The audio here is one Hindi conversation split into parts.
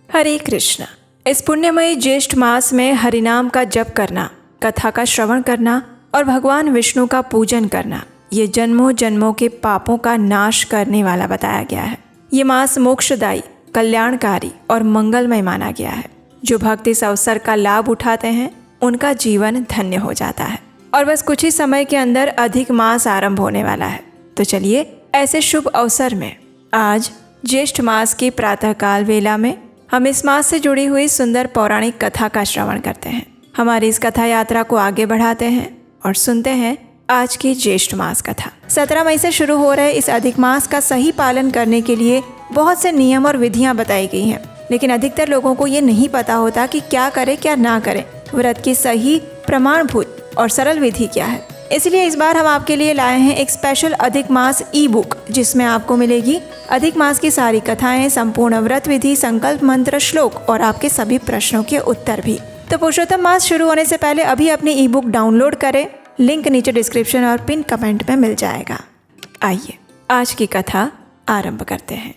हरे कृष्ण। इस पुण्यमयी ज्येष्ठ मास में हरिनाम का जप करना, कथा का श्रवण करना और भगवान विष्णु का पूजन करना, ये जन्मों जन्मों के पापों का नाश करने वाला बताया गया है। ये मास मोक्षदायी, कल्याणकारी और मंगलमय माना गया है। जो भक्त इस अवसर का लाभ उठाते हैं उनका जीवन धन्य हो जाता है। और बस कुछ ही समय के अंदर अधिक मास आरंभ होने वाला है। तो चलिए ऐसे शुभ अवसर में आज ज्येष्ठ मास की प्रातःकाल वेला में हम इस मास से जुड़ी हुई सुंदर पौराणिक कथा का श्रवण करते हैं। हमारी इस कथा यात्रा को आगे बढ़ाते हैं और सुनते हैं आज की ज्येष्ठ मास कथा। 17 मई से शुरू हो रहे इस अधिक मास का सही पालन करने के लिए बहुत से नियम और विधियां बताई गई हैं, लेकिन अधिकतर लोगों को ये नहीं पता होता कि क्या करें क्या ना करें। व्रत की सही, प्रमाणभूत और सरल विधि क्या है। इसलिए इस बार हम आपके लिए लाए हैं एक स्पेशल अधिक मास ई बुक, जिसमें आपको मिलेगी अधिक मास की सारी कथाएं, संपूर्ण व्रत विधि, संकल्प मंत्र, श्लोक और आपके सभी प्रश्नों के उत्तर भी। तो पुरुषोत्तम मास शुरू होने से पहले अभी अपनी ई बुक डाउनलोड करें। लिंक नीचे डिस्क्रिप्शन और पिन कमेंट में मिल जाएगा। आइए आज की कथा आरंभ करते हैं।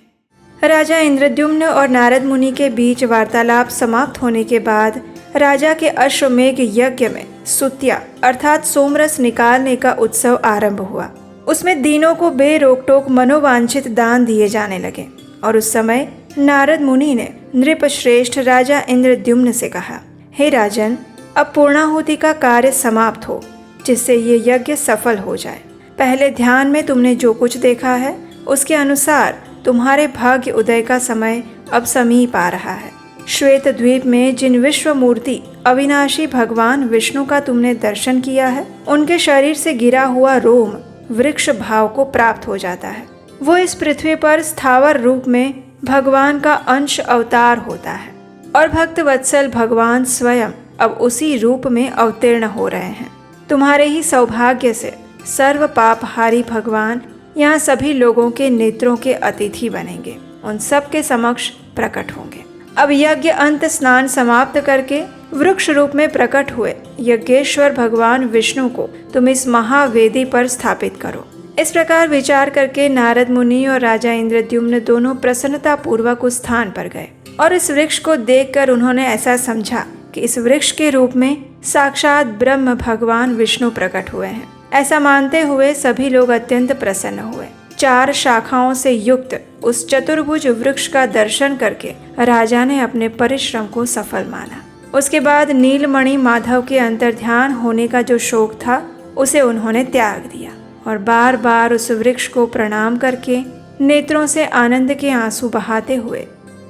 राजा इंद्रद्युम्न और नारद मुनि के बीच वार्तालाप समाप्त होने के बाद राजा के अश्वमेघ यज्ञ में सुत्या अर्थात सोमरस निकालने का उत्सव आरंभ हुआ। उसमें दीनों को बेरोक-टोक मनोवांछित दान दिए जाने लगे। और उस समय नारद मुनि ने नृप श्रेष्ठ राजा इंद्रद्युम्न से कहा, हे राजन, अब पूर्णाहुति का कार्य समाप्त हो, जिससे ये यज्ञ सफल हो जाए। पहले ध्यान में तुमने जो कुछ देखा है उसके अनुसार तुम्हारे भाग्य उदय का समय अब समीप आ रहा है। श्वेत द्वीप में जिन विश्व मूर्ति अविनाशी भगवान विष्णु का तुमने दर्शन किया है, उनके शरीर से गिरा हुआ रोम वृक्ष भाव को प्राप्त हो जाता है। वो इस पृथ्वी पर स्थावर रूप में भगवान का अंश अवतार होता है और भक्त वत्सल भगवान स्वयं अब उसी रूप में अवतीर्ण हो रहे हैं। तुम्हारे ही सौभाग्य से सर्व पापहारी भगवान यहाँ सभी लोगों के नेत्रों के अतिथि बनेंगे, उन सब के समक्ष प्रकट होंगे। अब यज्ञ अंत स्नान समाप्त करके वृक्ष रूप में प्रकट हुए यज्ञेश्वर भगवान विष्णु को तुम इस महावेदी पर स्थापित करो। इस प्रकार विचार करके नारद मुनि और राजा इंद्रद्युम्न दोनों प्रसन्नता पूर्वक उस स्थान पर गए और इस वृक्ष को देखकर उन्होंने ऐसा समझा कि इस वृक्ष के रूप में साक्षात ब्रह्म भगवान विष्णु प्रकट हुए हैं। ऐसा मानते हुए सभी लोग अत्यंत प्रसन्न हुए। 4 शाखाओं से युक्त उस चतुर्भुज वृक्ष का दर्शन करके राजा ने अपने परिश्रम को सफल माना। उसके बाद नीलमणि माधव के अंतर्ध्यान होने का जो शौक था उसे उन्होंने त्याग दिया और बार बार उस वृक्ष को प्रणाम करके नेत्रों से आनंद के आंसू बहाते हुए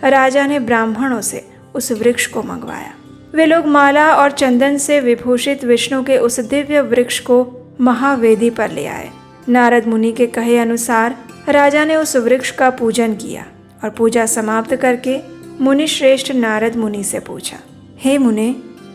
राजा ने ब्राह्मणों से उस वृक्ष को मंगवाया। वे लोग माला और चंदन से विभूषित विष्णु के उस दिव्य वृक्ष को महावेदी पर ले आए। नारद मुनि के कहे अनुसार राजा ने उस वृक्ष का पूजन किया और पूजा समाप्त करके मुनि श्रेष्ठ नारद मुनि से पूछा, हे मुने,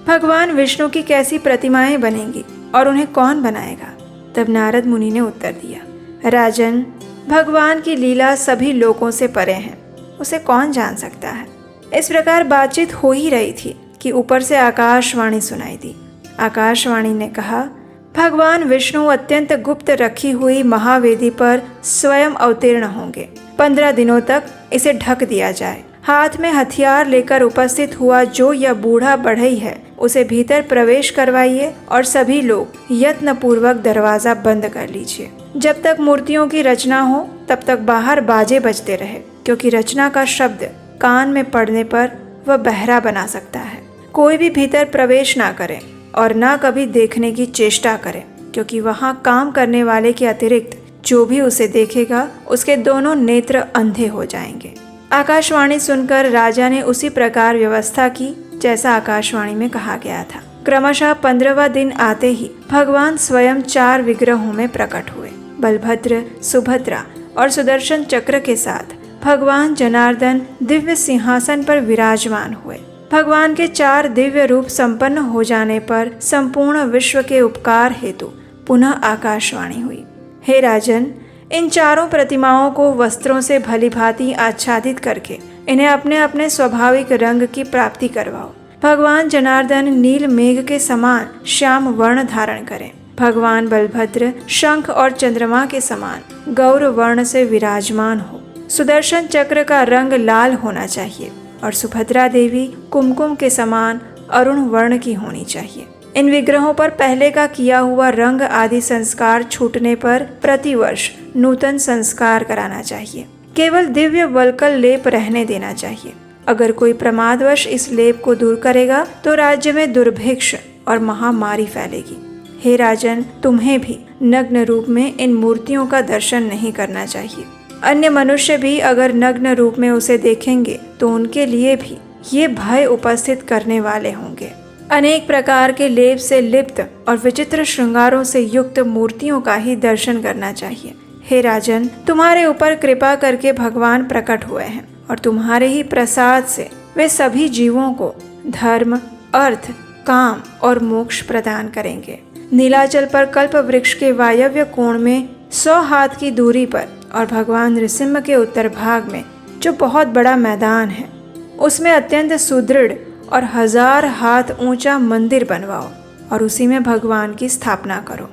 भगवान विष्णु की कैसी प्रतिमाएं बनेंगी और उन्हें कौन बनाएगा? तब नारद मुनि ने उत्तर दिया, राजन, भगवान की लीला सभी लोकों से परे है, उसे कौन जान सकता है। इस प्रकार बातचीत हो ही रही थी कि ऊपर से आकाशवाणी सुनाई दी। आकाशवाणी ने कहा, भगवान विष्णु अत्यंत गुप्त रखी हुई महावेदी पर स्वयं अवतीर्ण होंगे। 15 दिनों तक इसे ढक दिया जाए। हाथ में हथियार लेकर उपस्थित हुआ जो यह बूढ़ा बढ़ई है उसे भीतर प्रवेश करवाइए और सभी लोग यत्न पूर्वक दरवाजा बंद कर लीजिए। जब तक मूर्तियों की रचना हो तब तक बाहर बाजे बजते रहे, क्योंकि रचना का शब्द कान में पड़ने पर वह बहरा बना सकता है। कोई भी भीतर प्रवेश ना करे और ना कभी देखने की चेष्टा करे, क्योंकि वहाँ काम करने वाले के अतिरिक्त जो भी उसे देखेगा उसके दोनों नेत्र अंधे हो जाएंगे। आकाशवाणी सुनकर राजा ने उसी प्रकार व्यवस्था की जैसा आकाशवाणी में कहा गया था। क्रमशः 15वां दिन आते ही भगवान स्वयं 4 विग्रहों में प्रकट हुए। बलभद्र, सुभद्रा और सुदर्शन चक्र के साथ भगवान जनार्दन दिव्य सिंहासन पर विराजमान हुए। भगवान के 4 दिव्य रूप संपन्न हो जाने पर संपूर्ण विश्व के उपकार हेतु पुनः आकाशवाणी हुई, हे राजन, इन 4 प्रतिमाओं को वस्त्रों से भलीभांति आच्छादित करके इन्हें अपने अपने स्वाभाविक रंग की प्राप्ति करवाओ। भगवान जनार्दन नील मेघ के समान श्याम वर्ण धारण करें। भगवान बलभद्र शंख और चंद्रमा के समान गौर वर्ण से विराजमान हो। सुदर्शन चक्र का रंग लाल होना चाहिए और सुभद्रा देवी कुमकुम के समान अरुण वर्ण की होनी चाहिए। इन विग्रहों पर पहले का किया हुआ रंग आदि संस्कार छूटने पर प्रतिवर्ष नूतन संस्कार कराना चाहिए। केवल दिव्य वल्कल लेप रहने देना चाहिए। अगर कोई प्रमादवश इस लेप को दूर करेगा तो राज्य में दुर्भिक्ष और महामारी फैलेगी। हे राजन, तुम्हें भी नग्न रूप में इन मूर्तियों का दर्शन नहीं करना चाहिए। अन्य मनुष्य भी अगर नग्न रूप में उसे देखेंगे तो उनके लिए भी ये भय उपस्थित करने वाले होंगे। अनेक प्रकार के लेप से लिप्त और विचित्र श्रृंगारों से युक्त मूर्तियों का ही दर्शन करना चाहिए। हे राजन, तुम्हारे ऊपर कृपा करके भगवान प्रकट हुए हैं और तुम्हारे ही प्रसाद से वे सभी जीवों को धर्म, अर्थ, काम और मोक्ष प्रदान करेंगे। नीलाचल पर कल्प वृक्ष के वायव्य कोण में 100 हाथ की दूरी पर और भगवान नृसिंह के उत्तर भाग में जो बहुत बड़ा मैदान है, उसमें अत्यंत सुदृढ़ और 1000 हाथ ऊंचा मंदिर बनवाओ और उसी में भगवान की स्थापना करो।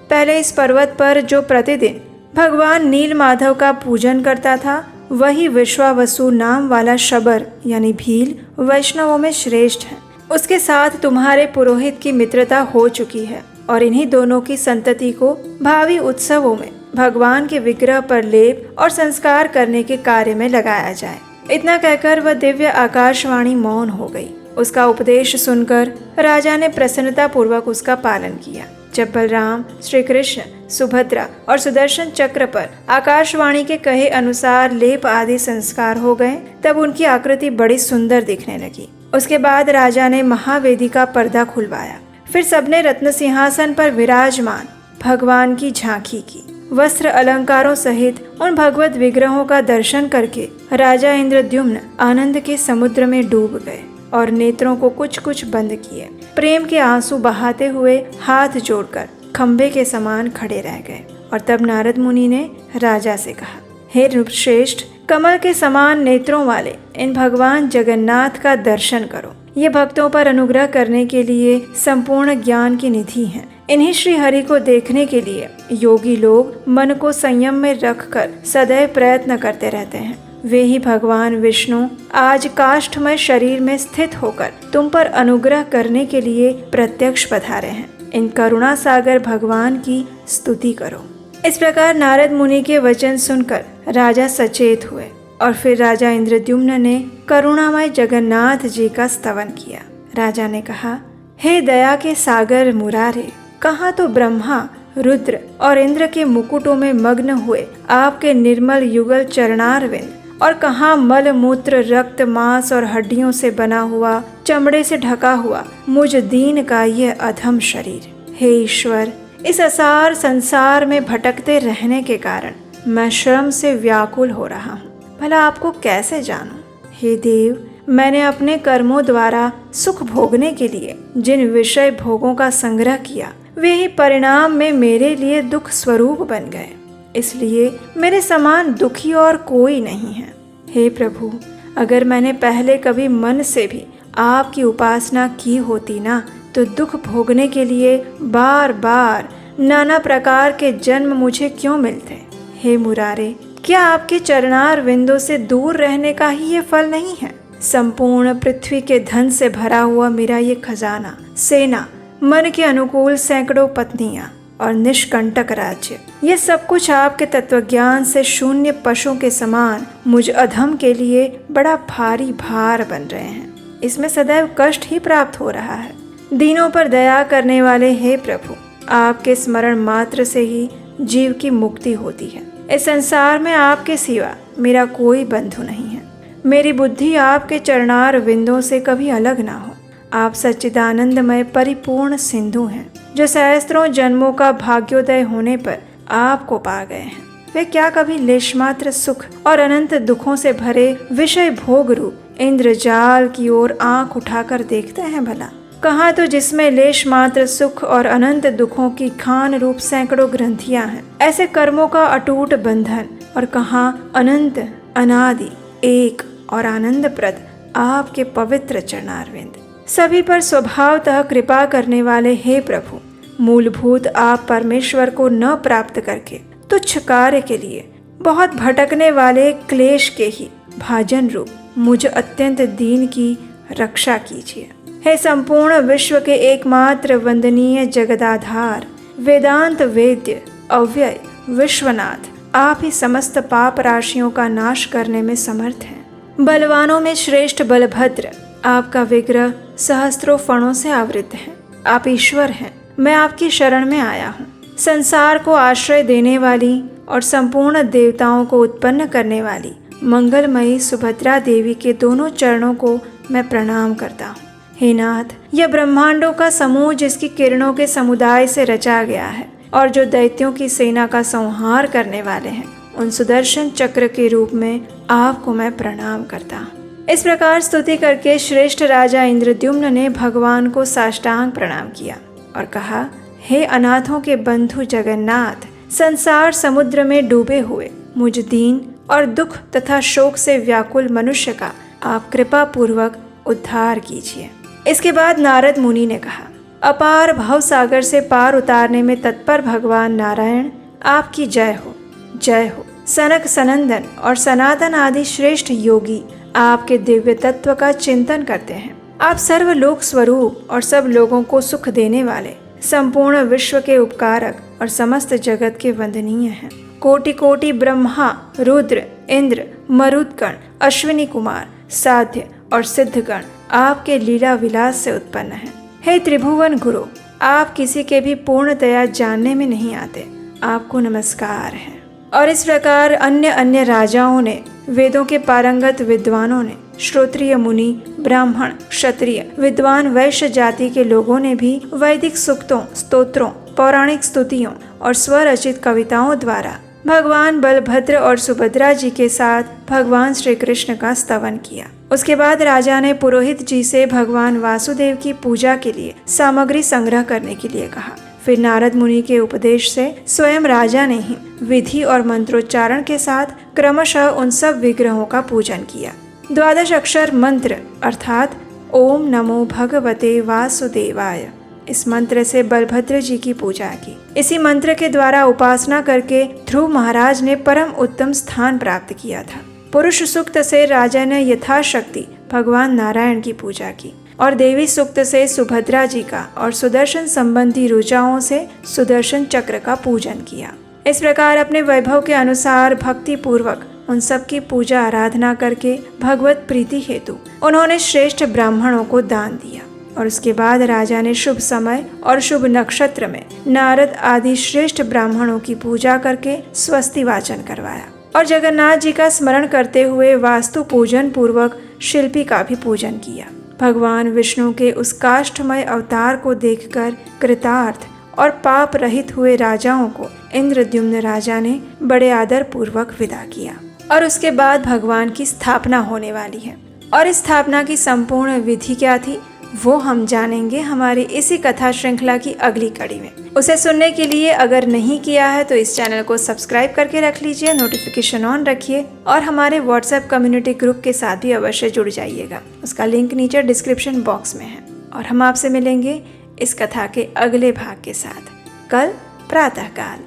पहले इस पर्वत पर जो प्रतिदिन भगवान नील माधव का पूजन करता था, वही विश्वावसु नाम वाला शबर यानी भील वैष्णवों में श्रेष्ठ है। उसके साथ तुम्हारे पुरोहित की मित्रता हो चुकी है और इन्हीं दोनों की संतति को भावी उत्सवों में भगवान के विग्रह पर लेप और संस्कार करने के कार्य में लगाया जाए। इतना कहकर वह दिव्य आकाशवाणी मौन हो गई। उसका उपदेश सुनकर राजा ने प्रसन्नता पूर्वक उसका पालन किया। जब बलराम, श्री कृष्ण, सुभद्रा और सुदर्शन चक्र पर आकाशवाणी के कहे अनुसार लेप आदि संस्कार हो गए, तब उनकी आकृति बड़ी सुंदर दिखने लगी। उसके बाद राजा ने महावेदी का पर्दा खुलवाया। फिर सबने रत्न सिंहासन पर विराजमान भगवान की झांकी की। वस्त्र अलंकारों सहित उन भगवत विग्रहों का दर्शन करके राजा इंद्रद्युम्न आनंद के समुद्र में डूब गए और नेत्रों को कुछ कुछ बंद किए। प्रेम के आंसू बहाते हुए हाथ जोड़कर खंबे के समान खड़े रह गए। और तब नारद मुनि ने राजा से कहा, हे नृपश्रेष्ठ, कमल के समान नेत्रों वाले इन भगवान जगन्नाथ का दर्शन करो। ये भक्तों पर अनुग्रह करने के लिए संपूर्ण ज्ञान की निधि हैं। इन्हीं श्री हरि को देखने के लिए योगी लोग मन को संयम में रखकर सदैव प्रयत्न करते रहते हैं। वे ही भगवान विष्णु आज काष्ठमय शरीर में स्थित होकर तुम पर अनुग्रह करने के लिए प्रत्यक्ष पधारे हैं। इन करुणा सागर भगवान की स्तुति करो। इस प्रकार नारद मुनि के वचन सुनकर राजा सचेत हुए और फिर राजा इंद्रद्युम्न ने करुणामय जगन्नाथ जी का स्तवन किया। राजा ने कहा, हे दया के सागर मुरारे, कहाँ तो ब्रह्मा, रुद्र और इंद्र के मुकुटों में मग्न हुए आपके निर्मल युगल चरणारविंद, और कहाँ मल मूत्र रक्त मांस और हड्डियों से बना हुआ, चमड़े से ढका हुआ मुझ दीन का यह अधम शरीर। हे ईश्वर, इस असार संसार में भटकते रहने के कारण मैं श्रम से व्याकुल हो रहा हूँ। भला आपको कैसे जानूं? हे देव, मैंने अपने कर्मों द्वारा सुख भोगने के लिए जिन विषय भोगों का संग्रह किया, वे ही परिणाम में मेरे लिए दुख स्वरूप बन गए। इसलिए मेरे समान दुखी और कोई नहीं है। हे प्रभु, अगर मैंने पहले कभी मन से भी आपकी उपासना की होती ना, तो दुख भोगने के लिए बार बार नाना प्रकार के जन्म मुझे क्यों मिलते? हे मुरारे, क्या आपके चरणार विंदों से दूर रहने का ही ये फल नहीं है? संपूर्ण पृथ्वी के धन से भरा हुआ मेरा ये खजाना, सेना, मन के अनुकूल सैकड़ों पत्नियां और निष्कंटक राज्य, ये सब कुछ आपके तत्वज्ञान से शून्य पशु के समान मुझ अधम के लिए बड़ा भारी भार बन रहे हैं। इसमें सदैव कष्ट ही प्राप्त हो रहा है। दीनों पर दया करने वाले हे प्रभु, आपके स्मरण मात्र से ही जीव की मुक्ति होती है। इस संसार में आपके सिवा मेरा कोई बंधु नहीं है। मेरी बुद्धि आपके चरणार विंदों से कभी अलग ना हो। आप सच्चिदानंदमय परिपूर्ण सिंधु हैं, जो सहस्त्रों जन्मों का भाग्योदय होने पर आपको पा गए हैं। वे क्या कभी लेशमात्र सुख और अनंत दुखों से भरे विषय भोग रूप इंद्रजाल की ओर आंख उठाकर देखते हैं? भला कहाँ तो जिसमें लेश मात्र सुख और अनंत दुखों की खान रूप सैकड़ों ग्रंथियां हैं, ऐसे कर्मों का अटूट बंधन, और कहाँ अनंत अनादि एक और आनंदप्रद आपके पवित्र चरणारविंद। सभी पर स्वभावतः कृपा करने वाले हे प्रभु, मूलभूत आप परमेश्वर को न प्राप्त करके तुच्छ कार्य के लिए बहुत भटकने वाले क्लेश के ही भाजन रूप मुझ अत्यंत दीन की रक्षा कीजिए। हे संपूर्ण विश्व के एकमात्र वंदनीय जगदाधार, वेदांत वेद्य, अव्यय, विश्वनाथ, आप ही समस्त पाप राशियों का नाश करने में समर्थ हैं। बलवानों में श्रेष्ठ बलभद्र, आपका विग्रह सहस्त्रों फणों से आवृत है। आप ईश्वर हैं, मैं आपकी शरण में आया हूँ। संसार को आश्रय देने वाली और संपूर्ण देवताओं को उत्पन्न करने वाली मंगलमयी सुभद्रा देवी के दोनों चरणों को मैं प्रणाम करता हूँ। हे नाथ, यह ब्रह्मांडों का समूह जिसकी किरणों के समुदाय से रचा गया है और जो दैत्यों की सेना का संहार करने वाले हैं, उन सुदर्शन चक्र के रूप में आपको मैं प्रणाम करता हूँ। इस प्रकार स्तुति करके श्रेष्ठ राजा इंद्रद्युम्न ने भगवान को साष्टांग प्रणाम किया और कहा, हे अनाथों के बंधु जगन्नाथ, संसार समुद्र में डूबे हुए मुझ दीन और दुख तथा शोक से व्याकुल मनुष्य का आप कृपा पूर्वक उद्धार कीजिए। इसके बाद नारद मुनि ने कहा, अपार भव सागर से पार उतारने में तत्पर भगवान नारायण, आपकी जय हो, जय हो। सनक सनंदन और सनातन आदि श्रेष्ठ योगी आपके दिव्य तत्व का चिंतन करते हैं। आप सर्वलोक स्वरूप और सब लोगों को सुख देने वाले, संपूर्ण विश्व के उपकारक और समस्त जगत के वंदनीय हैं। कोटि कोटि ब्रह्मा, रुद्र, इंद्र, मरुदगण, अश्विनी कुमार, साध्य और सिद्धगण आपके लीला विलास से उत्पन्न हैं। हे त्रिभुवन गुरु, आप किसी के भी पूर्णतया जानने में नहीं आते, आपको नमस्कार है। और इस प्रकार अन्य अन्य राजाओं ने, वेदों के पारंगत विद्वानों ने, श्रोत्रिय मुनि, ब्राह्मण, क्षत्रिय, विद्वान वैश्य जाति के लोगों ने भी वैदिक सूक्तों, स्तोत्रों, पौराणिक स्तुतियों और स्वरचित कविताओं द्वारा भगवान बलभद्र और सुभद्रा जी के साथ भगवान श्री कृष्ण का स्तवन किया। उसके बाद राजा ने पुरोहित जी से भगवान वासुदेव की पूजा के लिए सामग्री संग्रह करने के लिए कहा। फिर नारद मुनि के उपदेश से स्वयं राजा ने ही विधि और मंत्रोच्चारण के साथ क्रमशः उन सब विग्रहों का पूजन किया। 12 अक्षर मंत्र अर्थात ओम नमो भगवते वासुदेवाय, इस मंत्र से बलभद्र जी की पूजा की। इसी मंत्र के द्वारा उपासना करके ध्रुव महाराज ने परम उत्तम स्थान प्राप्त किया था। पुरुष सूक्त से राजा ने यथाशक्ति भगवान नारायण की पूजा की और देवी सूक्त से सुभद्रा जी का और सुदर्शन संबंधी ऋचाओं से सुदर्शन चक्र का पूजन किया। इस प्रकार अपने वैभव के अनुसार भक्ति पूर्वक उन सब की पूजा आराधना करके भगवत प्रीति हेतु उन्होंने श्रेष्ठ ब्राह्मणों को दान दिया। और उसके बाद राजा ने शुभ समय और शुभ नक्षत्र में नारद आदि श्रेष्ठ ब्राह्मणों की पूजा करके स्वस्ति वाचन करवाया और जगन्नाथ जी का स्मरण करते हुए वास्तु पूजन पूर्वक शिल्पी का भी पूजन किया। भगवान विष्णु के उस काष्ठमय अवतार को देखकर कृतार्थ और पाप रहित हुए राजाओं को इंद्रद्युम्न राजा ने बड़े आदर पूर्वक विदा किया। और उसके बाद भगवान की स्थापना होने वाली है और इस स्थापना की संपूर्ण विधि क्या थी वो हम जानेंगे हमारी इसी कथा श्रृंखला की अगली कड़ी में। उसे सुनने के लिए अगर नहीं किया है तो इस चैनल को सब्सक्राइब करके रख लीजिए, नोटिफिकेशन ऑन रखिए और हमारे व्हाट्सएप कम्युनिटी ग्रुप के साथ भी अवश्य जुड़ जाइएगा। उसका लिंक नीचे डिस्क्रिप्शन बॉक्स में है। और हम आपसे मिलेंगे इस कथा के अगले भाग के साथ कल प्रातःकाल।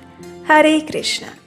हरे कृष्णा।